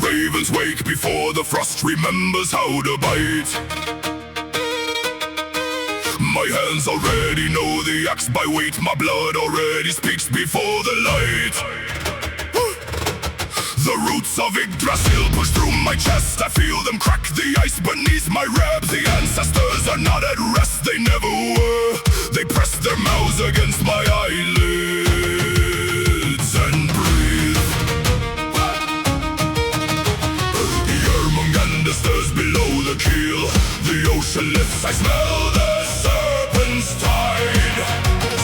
Ravens wake before the frost remembers how to bite. My hands already know the axe by weight. My blood already speaks before the light. The roots of Yggdrasil push through my chest. I feel them crack the ice beneath my ribs. The ancestors are not at rest, they never were. They press their mouths against my eyelids and breathe. Yermungandr stirs below the keel. The ocean lifts, I smell the serpent's tide.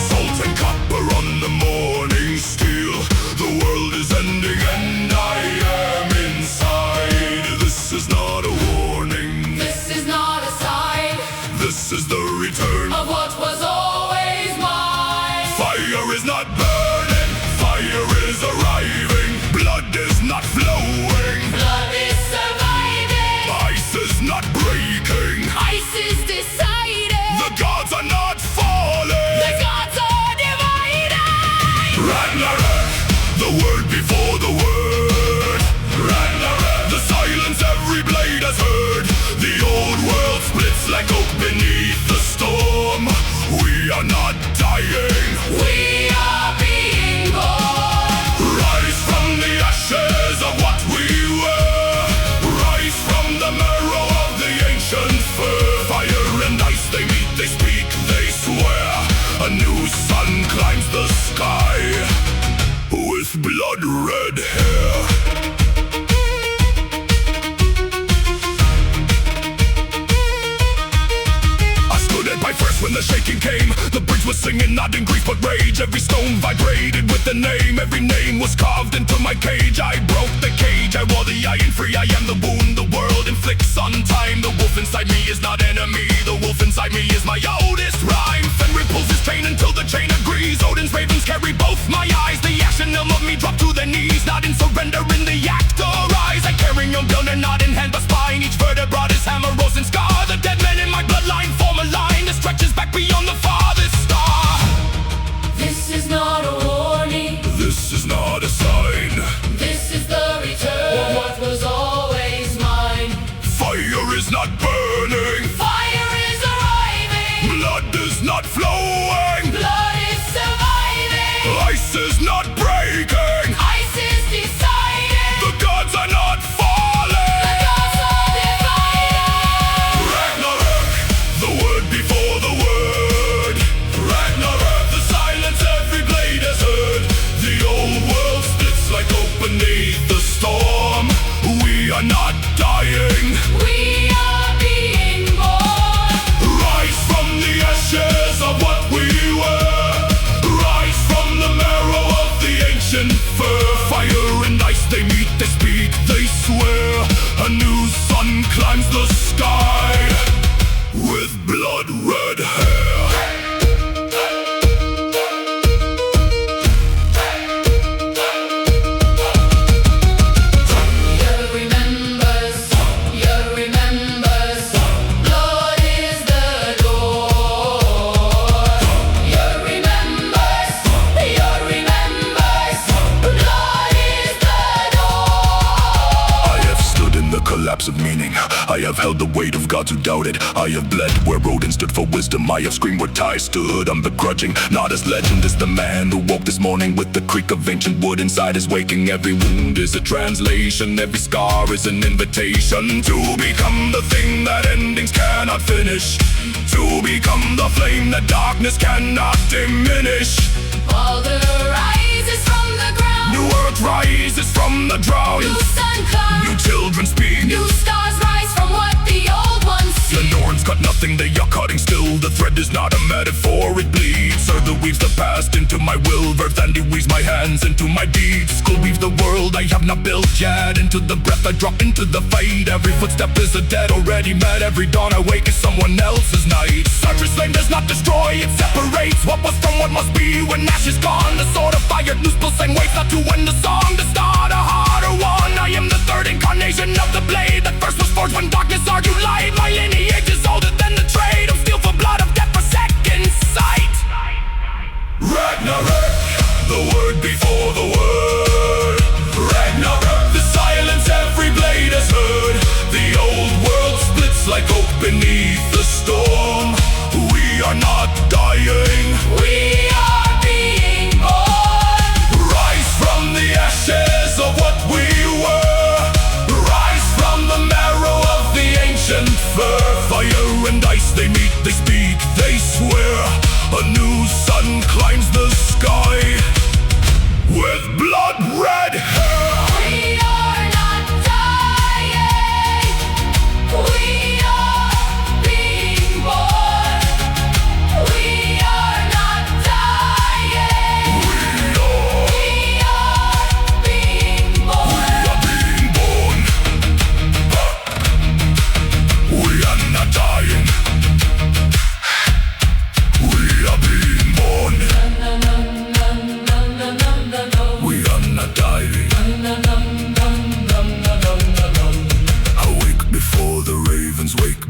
Salt and copper on the morning steel. The world is ending and I am inside. This is not a warning. This is not a sign. This is the return of what was always mine. Fire is not burning. Fire is arriving. Blood is not flowing. Blood is surviving. Ice is not breaking. Ice is deciding. The gods are not falling. The gods are dividing. Ragnarok, the word before the word. Ragnarok, the silence every blade has heard. The old world splits like oak beneath the storm. We are not dying. We are being born. Rise from the ashes of what we were. Rise from the marrow of the ancient fur. Fire and ice, they meet, they speak, they swear. A new sun climbs the sky with blood-red hair. I stood at my first when the shaking came. The bridge was singing, not in grief but rage. Every stone vibrated with the name. Every name was carved into my cage. I broke the cage, I wore the iron free. I am the wound the world inflicts on time. The wolf inside me is not enemy. The wolf inside me is my oldest rhyme. Fenrir pulls his chain until the chain agrees. Odin's ravens carry both my eyes. The ashen elm of me drop to their knees. Not in surrender, in the act arise. I carry your gunner not in hand but spine. Each vertebra is hammer, rose and scar. The dead men in my bloodline form a line that stretches back beyond the farthest star. This is not a warning. This is not a sign. This is the return of what was always mine. Fire is not burning. Fire is arriving. Blood is not flowing. Blood is surviving. Ice is not breaking. Ice is deciding. The gods are not falling. The gods are dividing. Ragnarok, the word before the word. Ragnarok, the silence every blade has heard. The old world splits like oak beneath the storm. We are not dying. We are being born. Rise from the ashes of what we were. Rise from the marrow of the ancient fur. Fire and ice, they meet, they speak, they swear. A new sun climbs the sky with blood-red hair. Of meaning, I have held the weight of gods who doubted. I have bled where Odin stood for wisdom. I have screamed where Tyr stood. I'm begrudging, not as legend as the man who woke this morning with the creak of ancient wood inside his waking. Every wound is a translation, every scar is an invitation to become the thing that endings cannot finish, to become the flame that darkness cannot diminish. Baldur rises from the ground. New earth rises from the drought. New sun comes. New children speak. New stars rise from what the old ones see. The Norns cut nothing, they are cutting still. The thread is not a metaphor, it bleeds. Earth weaves the past into my will. Earth and he weaves my hands into my deeds. Skull weaves the world I have not built yet. Into the breath I drop into the fade. Every footstep is a dead already met. Every dawn I wake is someone else's night. Sartre's flame does not destroy, it separates what was from what must be when ash is gone. The sword of fire, loose pulsing waves, not to end the song, to start a harder one. I am the third incarnation of the blade that first was forged when darkness argued light. My lineage is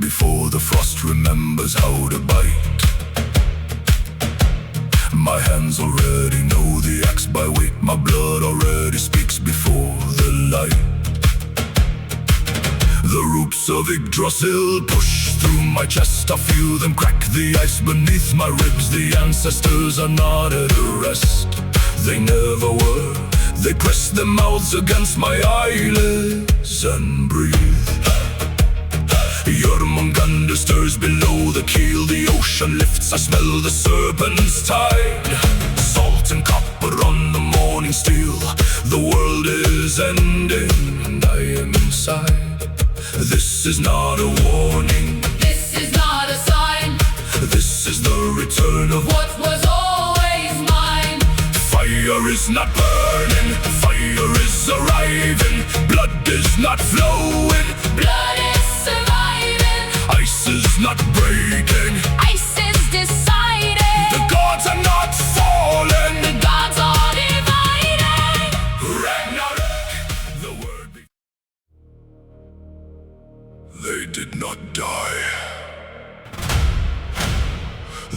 before the frost remembers how to bite. My hands already know the axe by weight. My blood already speaks before the light. The roots of Yggdrasil push through my chest. I feel them crack the ice beneath my ribs. The ancestors are not at rest. They never were. They press their mouths against my eyelids and breathe. Jormungandr stirs below the keel. The ocean lifts, I smell the serpent's tide. Salt and copper on the morning steel. The world is ending and I am inside. This is not a warning. This is not a sign. This is the return of What was always mine. Fire is not burning. Fire is arriving. Blood is not flowing. Blood is surviving. Ice is not breaking. Ice is deciding. The gods are not falling. The gods are dividing. Ragnarok, the word They did not die.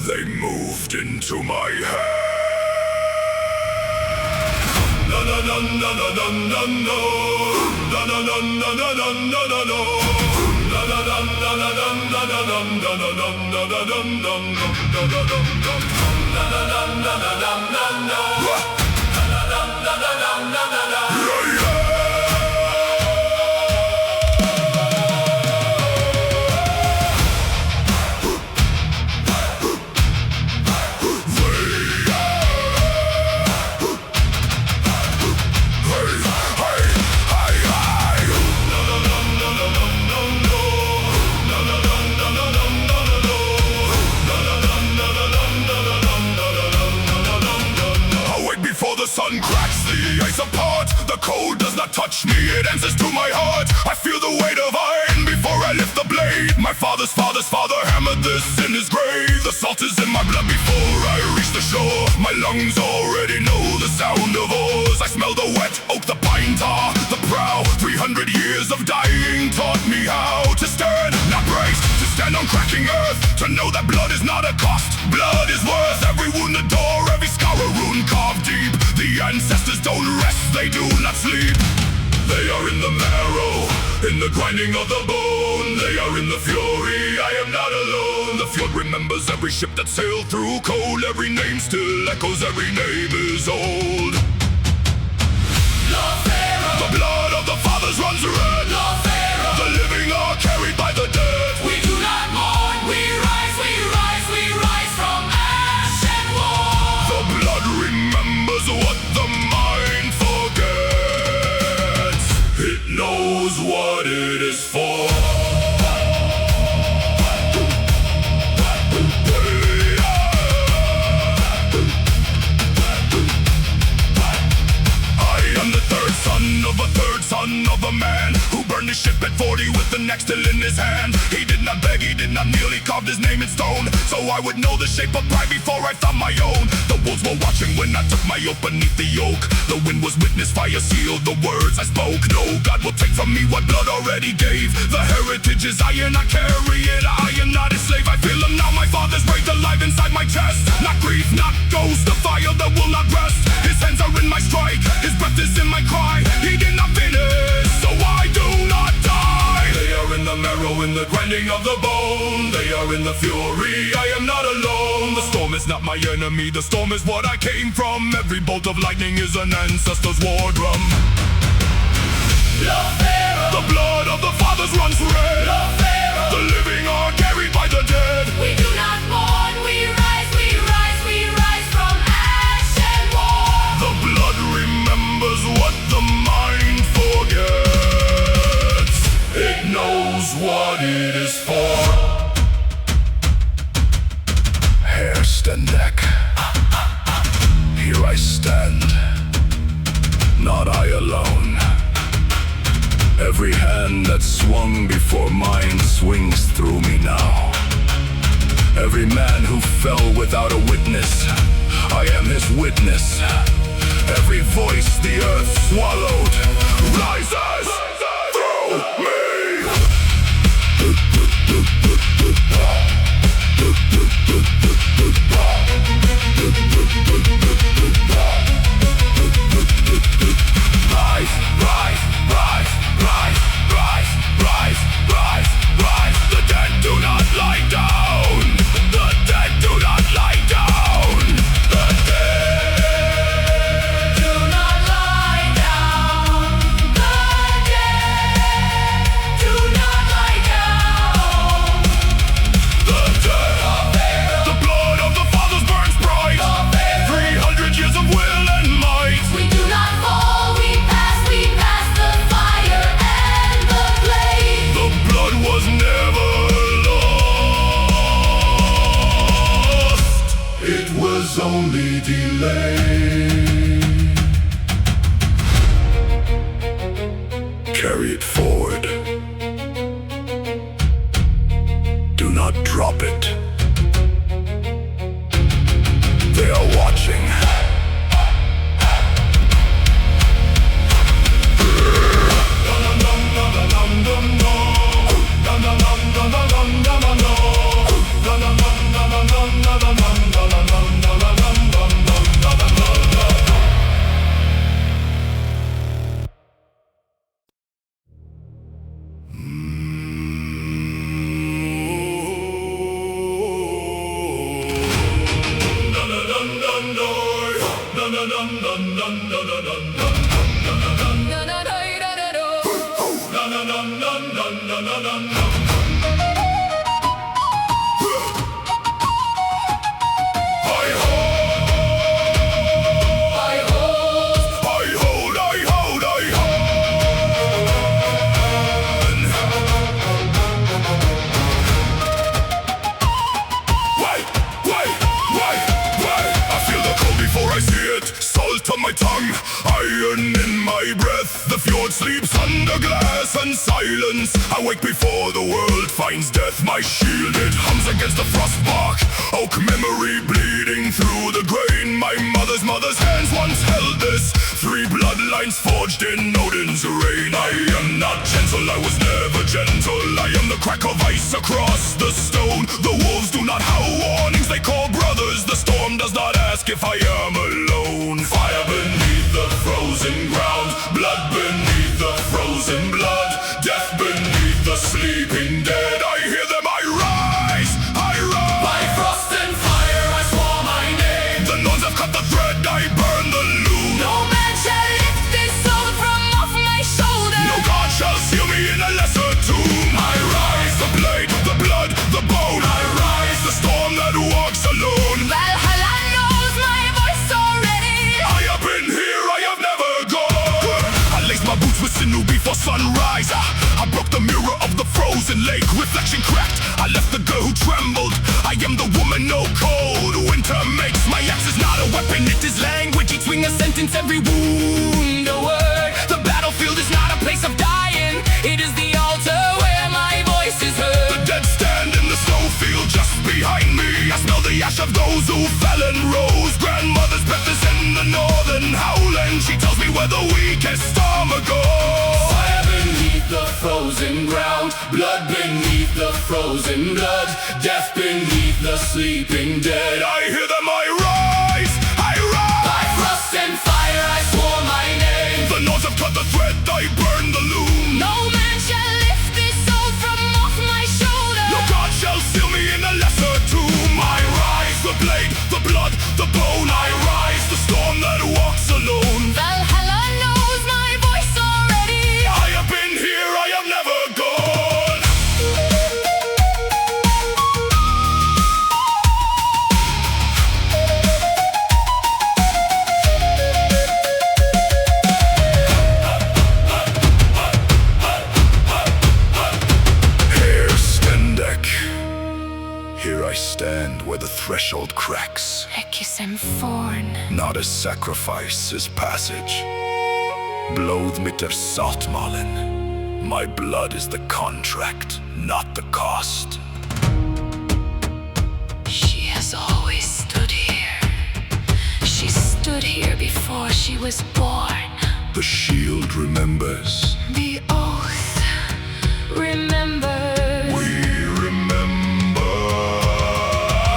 They moved into my head. Na na na na na na na no. Na na na na na na na na no. Na na na na na na na na na na na na na na na na sun cracks the ice apart. The cold does not touch me, it answers to my heart. I feel the weight of iron before I lift the blade. My father's father's father hammered this in his grave. The salt is in my blood before I reach the shore. My lungs already know the sound of oars. I smell the wet oak, the pine tar, the prow. 300 years of dying taught me how to stand, not brace, to stand on cracking earth. To know that blood is not a cost, blood is worth. Every wounded door, every scar, a rune carved deep. The ancestors don't rest, they do not sleep. They are in the marrow, in the grinding of the bone. They are in the fury, I am not alone. The fjord remembers every ship that sailed through cold. Every name still echoes, every name is old. The blood of the fathers runs red. The living are carried by the dead. We do not mourn, we rise, we rise, we rise from ash and war. The blood remembers what the mind forgets. It knows what it is for. I am the third son of a third son of a man who burned his ship at 40 with the next still in his hand. He did not beg, he did not kneel, he carved his name in stone, so I would know the shape of pride before I found my own. The wolves were watching when I took my oath beneath the yoke. The wind was witness, fire sealed the words I spoke. No God will take from me what blood already gave. The heritage is iron, I carry it. I am not a slave, I feel him now. My father's breath alive inside my chest. Not grief, not ghost, the fire that will not rest. His hands are in my strike, his breath is in my cry. He did not finish, so I do not die. They are in the marrow, in the grinding of the bone. They are in the fury, I am not alone. The storm is not my enemy, the storm is what I came from. Every bolt of lightning is an ancestor's war drum. The blood of the fathers runs red. The living are carried by the dead. We do not mourn, we rise, we rise, we rise from ash and war. The blood remembers what the mind forgets. It knows what it is for. Hair stand neck. Here I stand, not I alone. Every hand that swung before mine swings through me now. Every man who fell without a witness, I am his witness. Every voice the earth swallowed rises through me. On my tongue, iron in my breath. The fjord sleeps under glass and silence. I wake before the world finds death. My shield, it hums against the frost bark. Oak memory bleeding through the grain. My mother's hands once held this. Three bloodlines forged in Odin's reign. I am not gentle, I was never gentle. I am the crack of ice across the stone. The wolves do not howl warnings, they call brothers. The storm does not ask if I am alone. Fire beneath the frozen ground, blood beneath the frozen blood, death beneath the sleeping dead. I hear them, I rise, I rise. By frost and fire I swore my name. The nuns have cut the thread, I burn the loom. No man shall lift this sword from off my shoulder. No God shall seal me in a lesser tomb. I rise, the blade, the blood, the bone. I rise, the storm that walks alone. Valhalla knows my voice already. I have been here, I have never gone. I laced my boots with sinew before sunrise. I broke the mirror of the frozen lake, reflection cracked. I left the girl who trembled. I am the woman, no cold winter makes. My axe is not a weapon, it is language. Each swing a sentence, every wound a word. The battlefield is not a place of dying, it is the altar where my voice is heard. The dead stand in the snowfield just behind me. I smell the ash of those who fell and rose. Grandmother's breath is in the northern howland. She tells me where the weakest armor goes. Fire beneath the frozen ground, blood beneath the frozen blood, death beneath the sleeping dead. I hear them, I rise, I rise. By frost and fire I swore my name. The Nords have cut the thread, I burn the loom. No man shall lift this sword from off my shoulder. No God shall seal me in a lesser tomb. I rise, the blade, the blood, the bone. I rise, the storm that walks alone. Valhalla knows my voice already. I have been here, I have never gone. Here, Stendek. Here I stand where the threshold cracks. Ekki sem forn. Not as sacrifice, as passage. Blóð mitt sáttmálinn. My blood is the contract, not the cost. She has always stood here. She stood here before she was born. The shield remembers. The oath remembers. We remember.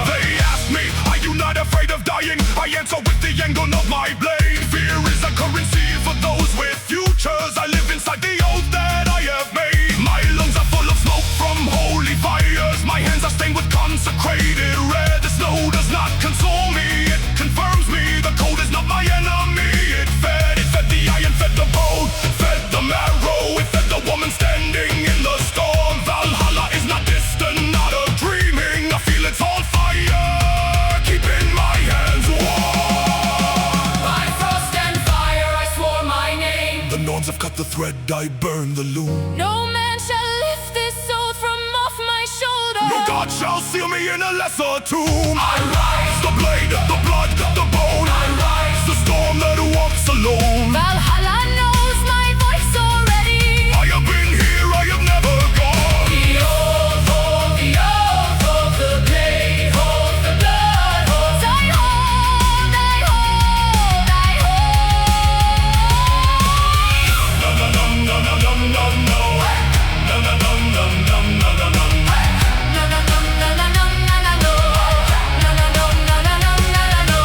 They ask me, are you not afraid of dying? I answer with the angle of my blade. Fear is a currency for those with futures. I live inside the oath that I have made. My lungs are full of smoke from holy fires. My hands are stained with consecrated red. The snow does not console me, it confirms me. The cold is not my enemy. It fed the iron, fed the bone, fed the marrow. It fed the woman standing in the storm. Valhalla is not distant, not a dreaming. I feel it's on fire, keeping my hands warm. By frost and fire I swore my name. The Norns have cut the thread, I burn the loom. No man shall lift this sword from off my shoulder. No God shall seal me in a lesser tomb. I rise, the blade, the blood, the bone. I rise, the storm that walks alone. Valhalla knows my voice already. I have been here, I have never gone. The oath of the blade, hold the blood, hold. I hold, I hold, I hold. No, no, no, no, no, no, no, no. No, no, no, no, no, no, no, no. No, no, no, no, no, no, no, no, no. No, no, no, no, no, no, no, no, no.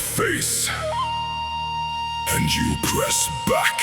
face, and you press back.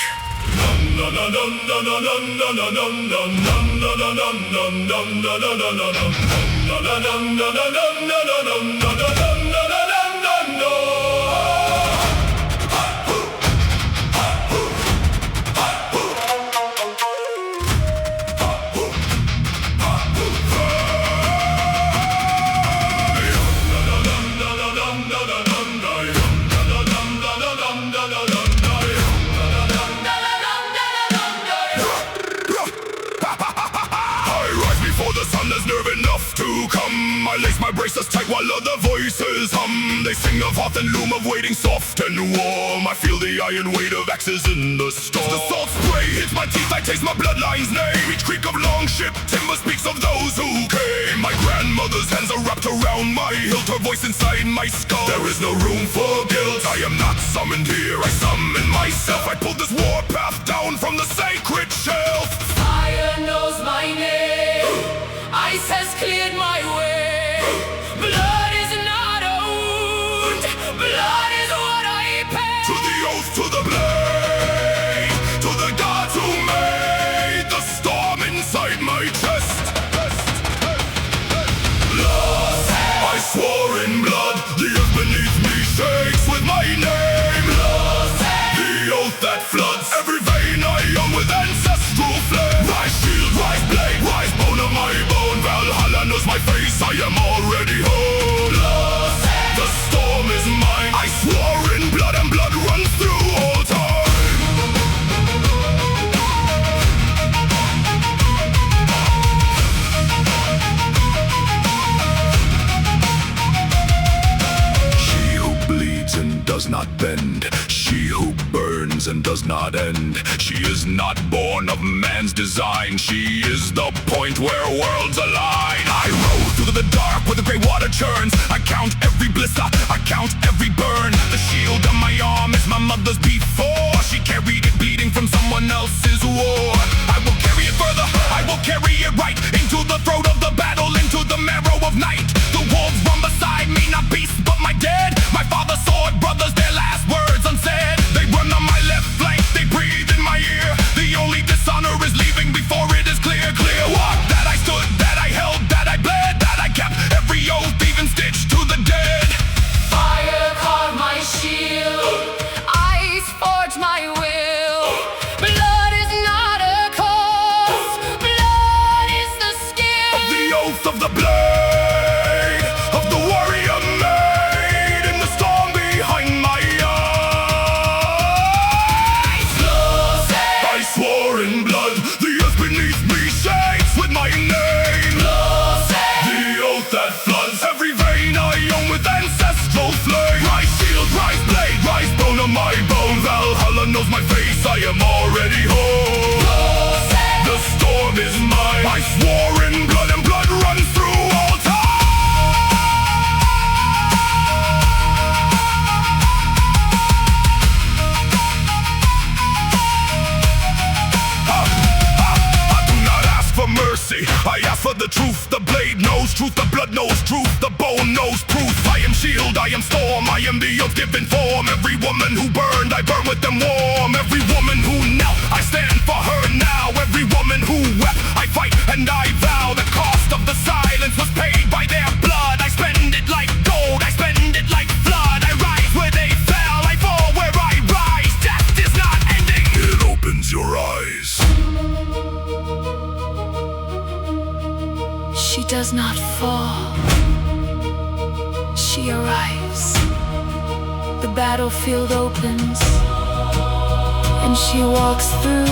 Nerve enough to come. I lace my bracelets tight while other voices hum. They sing of hearth and loom, of waiting soft and warm. I feel the iron weight of axes in the storm. The salt spray hits my teeth, I taste my bloodline's name. Each creak of long ship timber speaks of those who came. My grandmother's hands are wrapped around my hilt, her voice inside my skull. There is no room for guilt, I am not summoned here, I summon myself. I pulled this warpath down from the sacred shelf. Fire knows my name, ice has cleared my way. Blood is not a wound, blood is what I pay. To the oath, to the blade, to the gods who made the storm inside my chest. Blood, I swore in blood, the earth beneath me shakes with my name. blood, The oath that floods every vein I own with ancestral flame. Rise shield, rise blade, rise bone of my bone. Valhalla knows my face, I am already home. blood, The storm is mine, I swore in blood, and blood runs through all time. She who bleeds and does not bend, she who burns and does not end. She is not born of man's design, she is the point where worlds align. I rode through the dark where the grey water churns. I count every blister, I count every burn. The shield on my arm is my mother's before. She carried it bleeding from someone else's war. I will carry it further, I will carry it right into the throat of the battle, into the marrow of night. The wolves run beside me, not beasts but my dead. My father's sword brothers, their last words unsaid. They run on my left flank, they breathe in my ear. The only dishonor is leaving before it is clear. Clear what? That I stood, that I held, that I bled, that I kept every oath, even stitched to the dead. fire carved my shield, ice forged my will. Blood is not a cause, blood is the skill. The oath of the blade, of the warrior made in the storm behind my eyes. Blood, I swore in blood, the earth beneath me shakes with my name. blood, The oath that floods every vein I own with ancestral flame. Rise shield, rise blade, rise bone of my bone. Valhalla knows my face, I am already home. The storm is mine, I swore in blood, and blood runs through all time. I do not ask for mercy, I ask for the truth. The blade knows truth, the blood knows truth, the bone knows proof. I am shield, I am storm, I am the oath given form. Every woman who burned, I burn with them warm. Every woman who knelt, I stand for her now. Every woman who wept, I fight and I vow. The cost of the silence was paid by their blood. I spend it like gold, I spend it like flood. I rise where they fell, I fall where I rise. Death is not ending, it opens your eyes. she does not fall, she arrives. The battlefield opens, and she walks through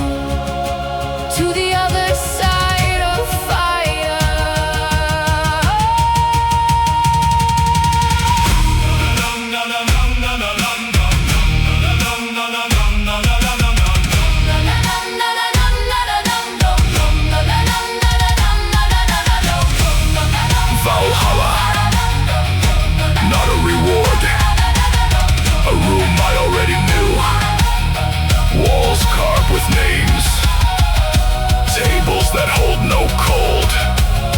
to the other side of fire. Valhalla, not a reward, a room I already knew. Walls carved with names, tables that hold no cold.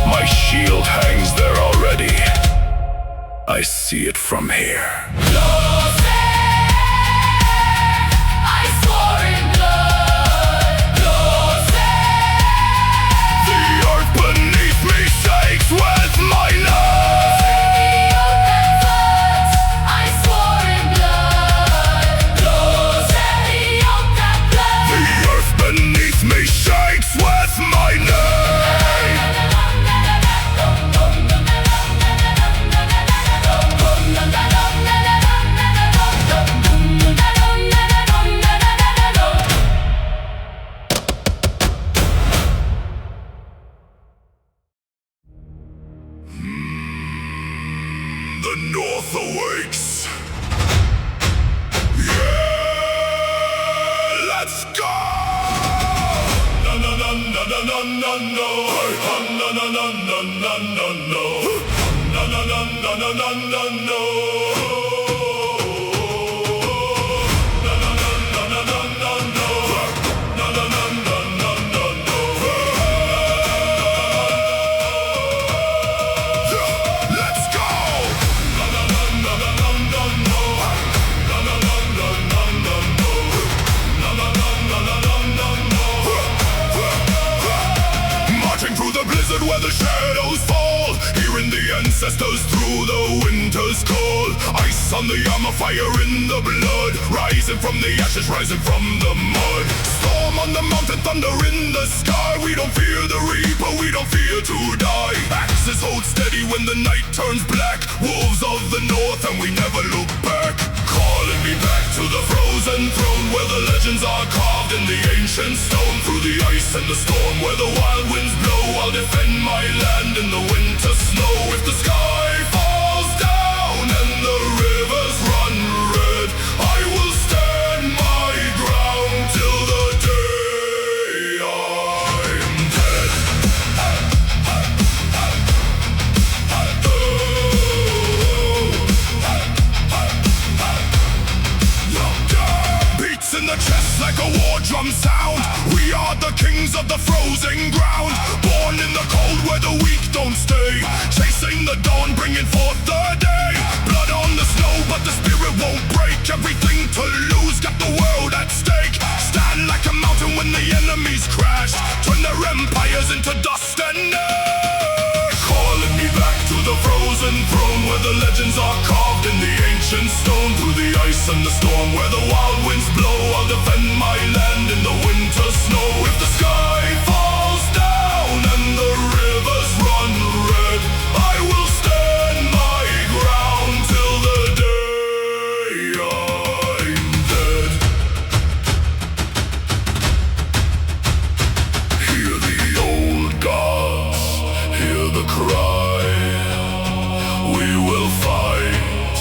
My shield hangs there already, I see it from here. na na no. Na na na na na na no. Na na na na na na na no. Na na na na na na na no. Na na na na na na no. Let's go. Na na na na na na na no. Na na na na na na no. Na na na na na na na no. Marching through the blizzard where the shadows fall, hearing the ancestors through the winter's cold. Ice on the armor, fire in the blood, rising from the ashes, rising from the mud. Storm on the mountain, thunder in the sky. We don't fear the reaper, we don't fear to die. Axes hold steady when the night turns black. Wolves of the north and we never look back. Calling me back to the frozen throne, where the legends are carved in the ancient stone. Through the ice and the storm, where the wild winds blow, I'll defend my land in the winter snow. If the sky falls down and the rivers run red, I will stand my ground till the day I'm dead. Beats in the chest like a war drum sound. We are the kings of the frozen ground, born in the cold where the weak don't stay, chasing the dawn, bringing forth the day. Blood on the snow, but the spirit won't break. Everything to lose, got the world at stake. Stand like a mountain when the enemies crash, turn their empires into dust and ash. Calling me back to the frozen throne, where the legends are carved in the ancient stone. Through the ice and the storm, where the wild winds blow, I'll defend my land in the winter snow. If the sky falls down and the rivers run red, I will stand my ground till the day I'm dead. Hear the old gods, hear the cry. We will fight,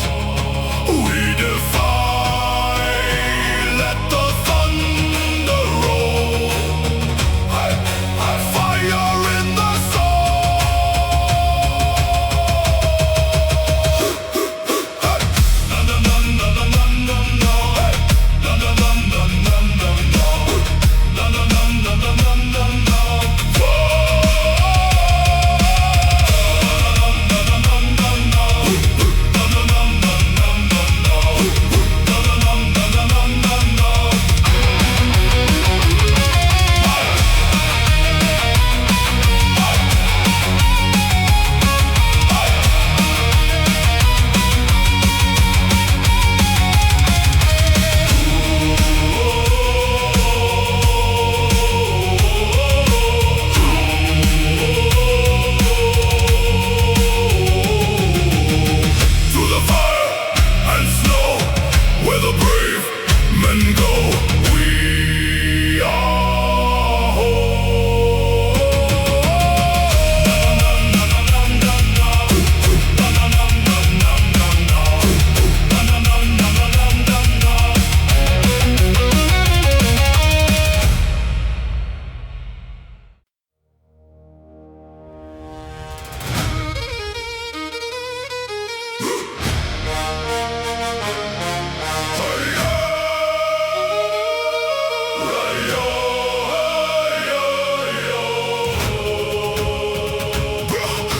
we defy. Let the thunder roll, fire in the soul. Na na na na na na na no. Na na na na na na no. Na na na na na na na no. Through the fire and snow, where the brave men go, we are home. Na na na na na na. Na na na na na na na. Na na na na na na na na.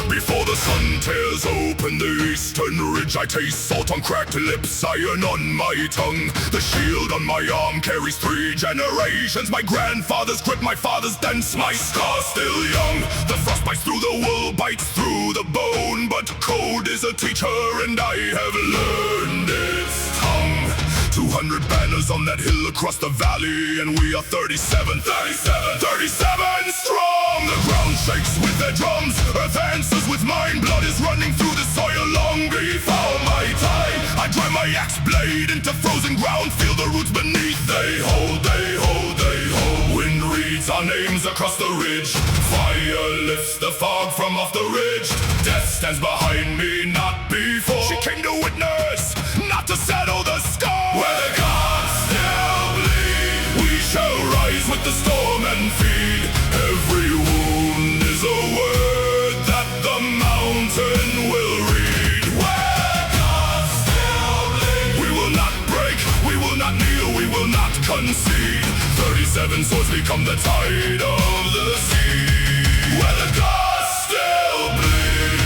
Before the sun tears open the eastern ridge, I taste salt on cracked lips, iron on my tongue. The shield on my arm carries 3 generations. My grandfather's grip, my father's dance, my scar still young. The frost bites through the wool, bites through the bone, but cold is a teacher and I have learned its tongue. 200 banners on that hill across the valley, and we are 37 strong. The ground shakes with their drums, earth answers with mine. Blood is running through the soil long before my time. I drive my axe blade into frozen ground, feel the roots beneath. They hold, they hold, they hold. Wind reads our names across the ridge. Fire lifts the fog from off the ridge. Death stands behind me, not before. She came to witness, not to settle the score. Where the gods still bleed, we shall rise with the storm and feed everyone. not concede. 37 swords become the tide of the sea, where the gods still bleed.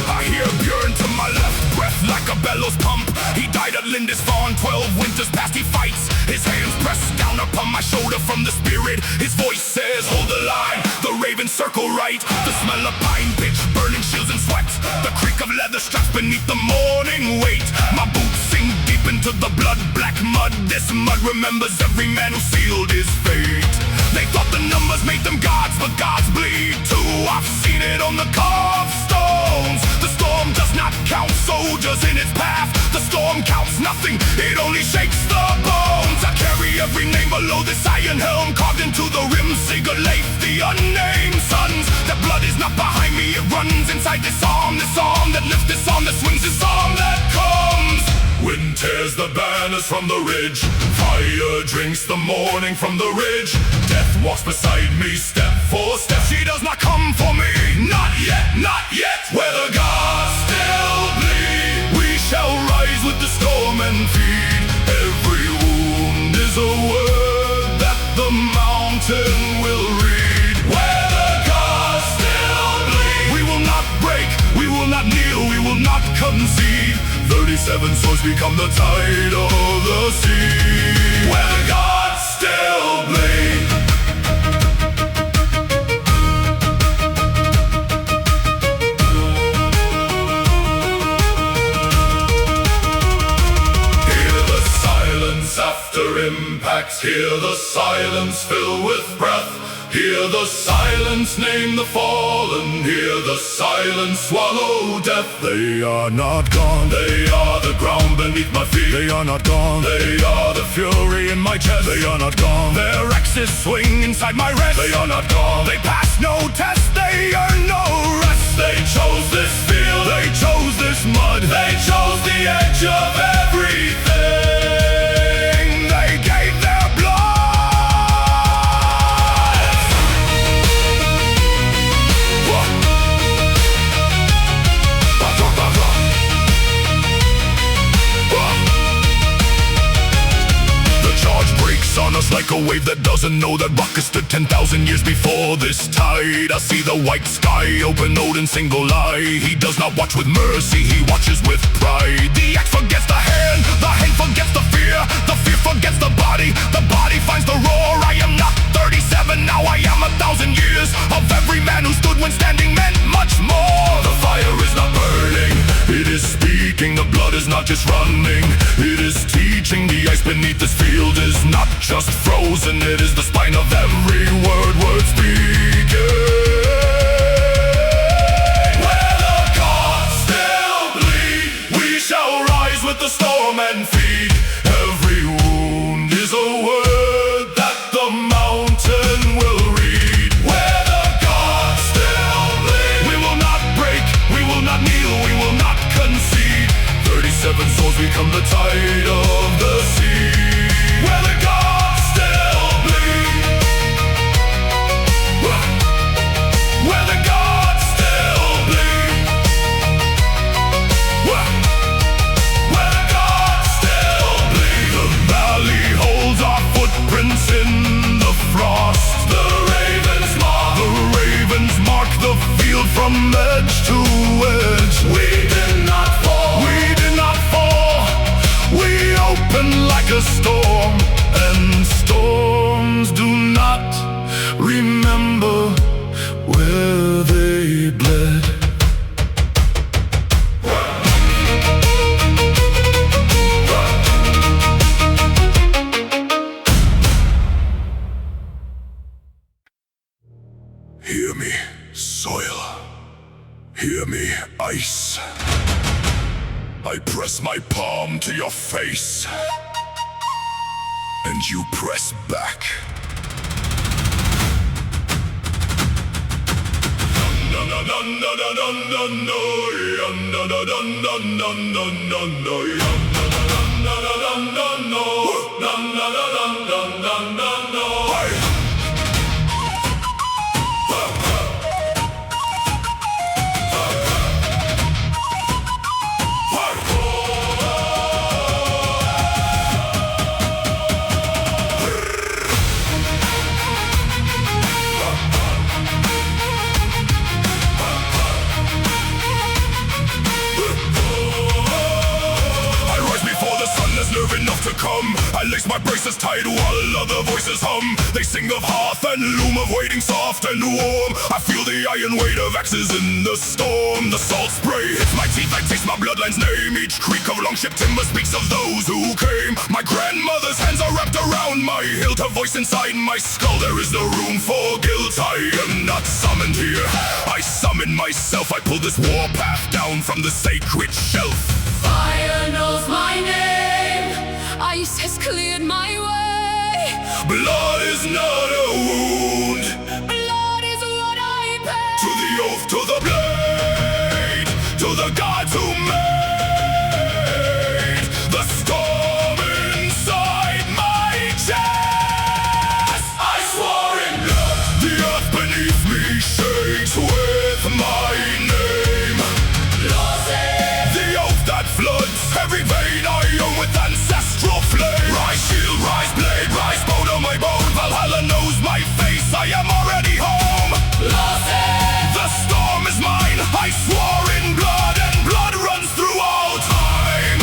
I hear Björn to my left, breath like a bellows pump. He died at Lindisfarne, 12 winters past he fights. His hands pressed down upon my shoulder from the spirit. His voice says, hold the line. The ravens circle right. The smell of pine pitch, burning shields and sweat. The creak of leather straps beneath the morning weight. My boots sink deep into the blood-black mud. This mud remembers every man who sealed his fate. They thought the numbers made them gods, but gods bleed too. I've seen it on the carved stones. The storm does not count soldiers in its path. The storm counts nothing, it only shakes the bones. I carry every name below this iron helm, carved into the rim. Sigurd Leif, the unnamed sons. Their blood is not behind me, it runs inside this arm that lifts this arm, that swings this arm that comes. Wind tears the banners from the ridge. Fire drinks the morning from the ridge. Death walks beside me, step for step. She does not come for me, not yet, not yet. Where the gods still bleed, we shall rise with the storm and feed. Every wound is a word that the mountain will read. Where the gods still bleed, we will not break, we will not kneel, we will not concede. 37 swords become the tide of the sea, where the gods still bleed. Hear the silence after impacts, hear the silence fill with breath. Hear the silence name the fallen, hear the silence swallow death. They are not gone, they are the ground beneath my feet. They are not gone, they are the fury in my chest. They are not gone, their axes swing inside my rest. They are not gone, they pass no test, they earn no rest. They chose this field, they chose this mud, they chose the edge of everything. They gave their blood. On us like a wave that doesn't know that rock has stood 10,000 years before this tide. I see the white sky, open Odin's single eye. He does not watch with mercy, he watches with pride. The axe forgets the hand forgets the fear forgets the body finds the roar. I am not 37 now, I am 1,000 years. Of every man who stood when standing meant much more. The fire is not burning, it is speaking. The blood is not just running, it is teaching. The ice beneath this field is not just frozen, it is the spine of every word worth speaking. Where the gods still bleed, we shall rise with the storm and feed. Every wound is a word that the mountain will read. Where the gods still bleed, we will not break, we will not kneel, we will not concede. 37 souls become the tide of the sea, where the gods still bleed. Where the gods still bleed. Where the gods still bleed. The valley holds our footprints in the frost. The ravens mark the field from edge to edge. We did not fall, we did not fall. We open like a storm, and storms do not remember where they bled. Hear me, soil. Hear me, ice. I press my palm to your face, and you press back. braces tight while other voices hum. They sing of hearth and loom, of waiting soft and warm. I feel the iron weight of axes in the storm. The salt spray hits my teeth, I taste my bloodline's name. Each creak of longship timber speaks of those who came. My grandmother's hands are wrapped around my hilt, her voice inside my skull. There is no room for guilt. I am not summoned here, I summon myself. I pull this warpath down from the sacred shelf. Fire knows my name, ice has cleared my way. Blood is not a wound, Blood is what I pay. to the oath, to the blade, to the gods who made the storm inside my chest. I swore in blood. The earth beneath me shakes with my name. The oath that floods every vein I own with ancestral flame. Rise shield, rise blade, rise bone on my bone. Valhalla knows my face, I am already home. The storm is mine, I swore in blood, and blood runs through all time.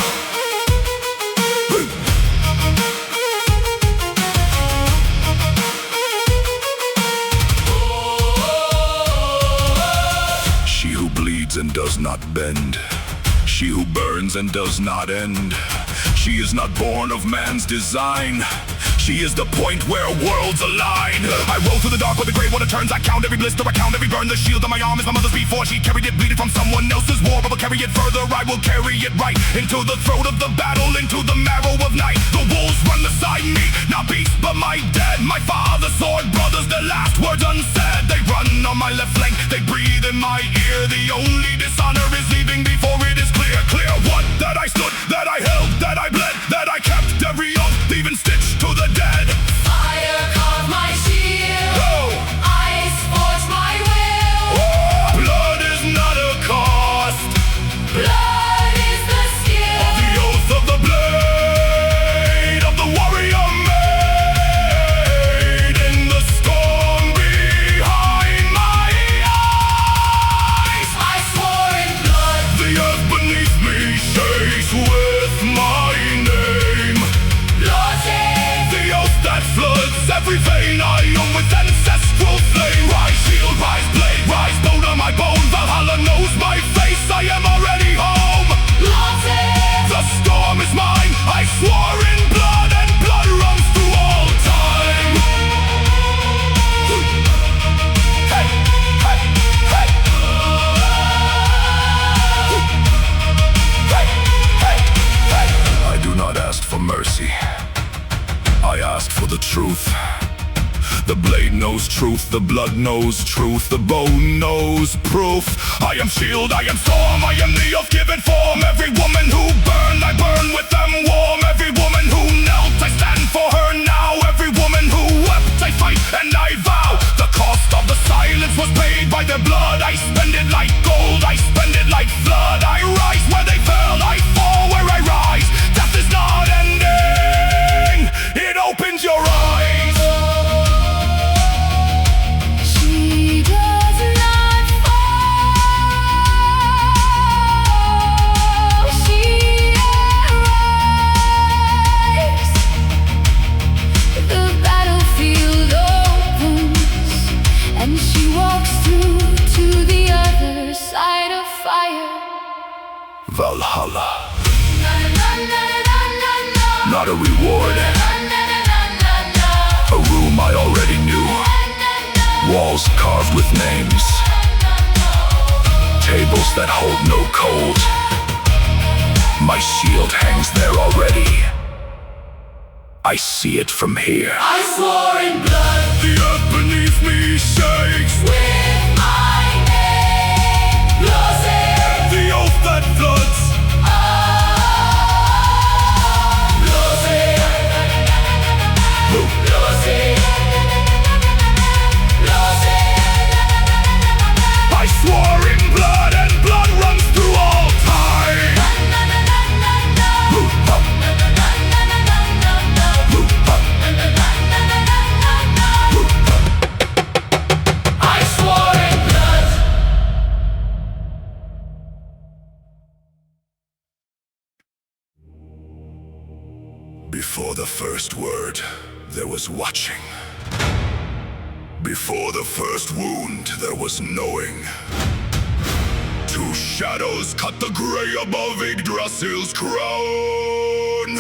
She who bleeds and does not bend, she who burns and does not end. She is not born of man's design, she is the point where worlds align. I roll through the dark with the gray water turns. I count every blister, I count every burn. The shield on my arm is my mother's before she carried it, bleeding from someone else's war. But will carry it further, I will carry it right into the throat of the battle, into the marrow of night. The wolves run beside me, not beast but my dead. My father's sword brothers, the last words unsaid. They run on my left flank, they breathe in my ear. The only dishonor is leaving before it is clear. Clear what? That I stood, that I held, that I bled, that I kept every oath, even stitched to the dead. Fire carved my shield, Oh, ice forged my will. oh, blood is not a cost. Blood is the skill. The oath of the blade of the warrior made in the storm behind my eyes. I swore in blood. The earth beneath me shakes with my name. The oath that floods every vein I own with ancestral flame. Rise shield, rise blade, rise bone on my bone. Valhalla knows my face, I am already home. The storm is mine, I swore in blood, and blood runs through all time. Hey, hey, hey. Hey, hey, hey. I do not ask for mercy, I ask for the truth. The blade knows truth, the blood knows truth, the bone knows proof. I am shield, I am storm, I am the oath given form. Every woman who burned, I burn with them warm. Every woman who knelt, I stand for her now. Every woman who wept, I fight and I vow. The cost of the silence was paid by their blood. I spend it like gold, I spend it like flood. I rise where they fell, I fall where I rise. Death is not ending, it opens your eyes. She does not fall. She arrives. The battlefield opens, and she walks through to the other side of fire. Valhalla, Na, na, na, na, na, na. not a reward, Na, na, na, na, na, na. a room I already knew. Walls carved with names, tables that hold no cold. My shield hangs there already, I see it from here. I swore in blood. The earth beneath me shakes With my name, the oath that floods. I swore in blood, and blood runs through all time. I swore Before the first word, there was watching. Before the first wound, there was knowing. Two shadows cut the gray above Yggdrasil's crown.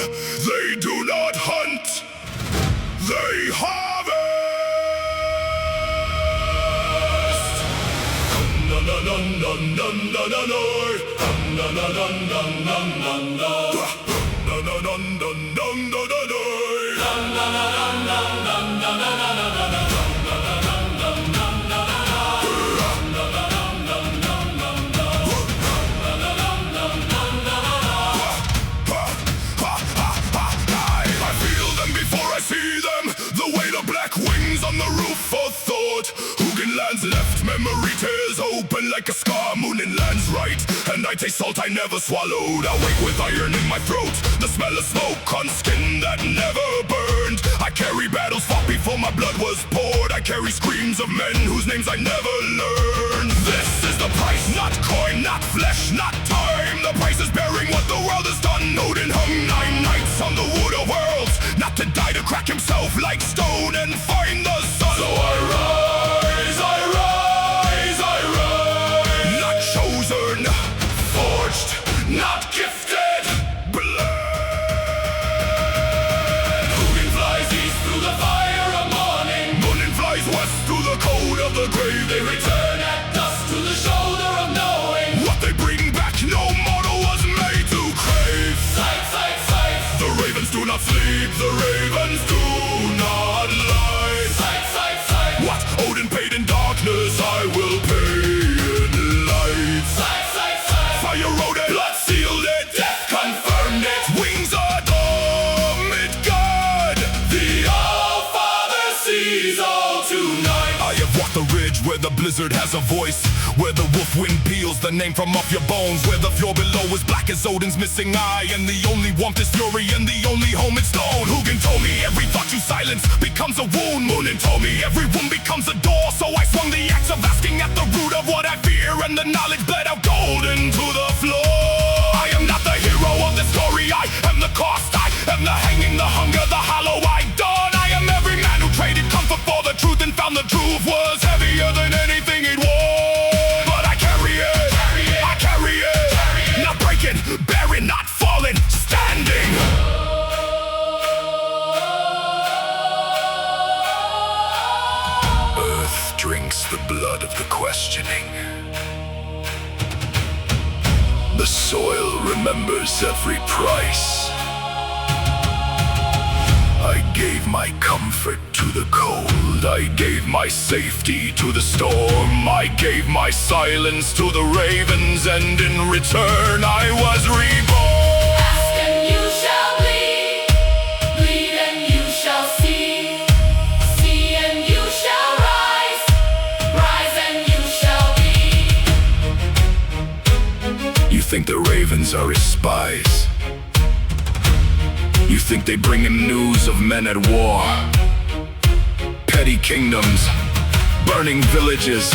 They do not hunt, they harvest. Na na na na na na na na. Na na na na na na na. Na na na na na na na na. Na na na na na na na na na. On the roof of thought, Hugin lands left, memory tears open like a scar. Moonin lands right, and I taste salt I never swallowed. I wake with iron in my throat, the smell of smoke on skin that never burned. I carry battles fought before my blood was poured. I carry screams of men whose names I never learned. This is the price, not coin, not flesh, not time. The price is bearing what the world has done. Odin hung 9 nights on the wood of worlds, not to die, to crack himself like stone and find the sun. So I rise, I rise, I rise. Not chosen, forged, not gifted, bled. Hugin flies east through the fire of morning. Moonin flies west through the cold of the grave. They return at dusk to the shoulder of knowing. What they bring back no mortal was made to crave. Sight, sight, sight. The ravens do not sleep, the ravens do not lie. Sight, sight, sight. What Odin paid in darkness, I will pay in light. Sight, sight, sight. Fire wrote it, blood sealed it, death confirmed it. Wings are the Midgard, the All-Father sees all tonight. I have walked the ridge where the blizzard has a voice, where the wolf wind peels the name from off your bones, where the fjord below is black as Odin's missing eye, and the only warmth is fury, and the only home is stone. Hugin told me every thought you silence becomes a wound. Moonin told me every wound becomes a door, so I swung the axe of asking at the root of what I fear, and the knowledge bled out golden to the floor. I am not the hero of the story, I am the cost, I am the hanging, the hunger, the hollow-eyed dawn. I am every man who traded comfort for the truth and found the truth was heavier than anything he'd worn. But I carry it, I carry it, not breaking, bearing, not falling, standing. Earth drinks the blood of the questioning. The soil remembers every price. I gave my comfort to the cold, I gave my safety to the storm, I gave my silence to the ravens, and in return I was reborn. Ask and you shall bleed, bleed and you shall see, see and you shall rise, rise and you shall be. You think the ravens are his spies? You think they bring him news of men at war? Petty kingdoms, burning villages,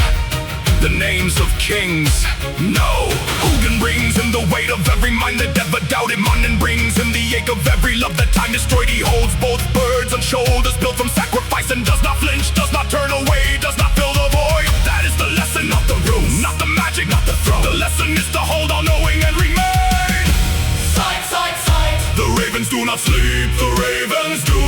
the names of kings? No! Hugin brings him the weight of every mind that ever doubted Mannen brings him the ache of every love that time destroyed. He holds both birds on shoulders built from sacrifice, and does not flinch, does not turn away, does not fill the void. That is the lesson, not the room, not the magic, not the throne. The lesson is to hold on knowing and remain. Sight, sight, sight. The ravens do not sleep, the ravens do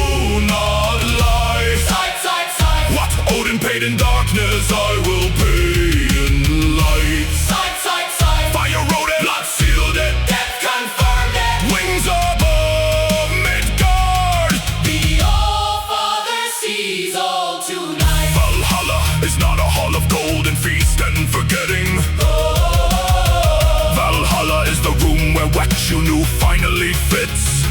not lie. Sight, sight, sight. What Odin paid in darkness, I will pay in light. Sight, sight, sight. Fire wrote it, blood sealed it, Death confirmed it. wings above Midgard. The All-Father sees all tonight. Valhalla is not a hall of gold and feast and forgetting. Valhalla is the room where what you knew finally fits.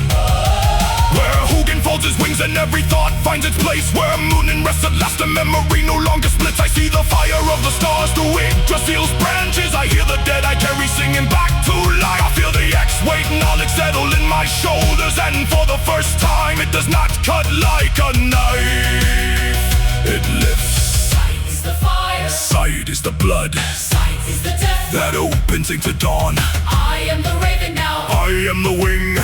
Where Hugin folds his wings and every thought finds its place. Where Moonin rests at last, a memory no longer splits. I see the fire of the stars through Yggdrasil's branches. I hear the dead I carry singing back to life. I feel the X-weight knowledge settle in my shoulders, and for the first time it does not cut like a knife. It lifts. Sight is the fire, Sight is the blood sight is the death that opens into dawn. I am the raven now, I am the wing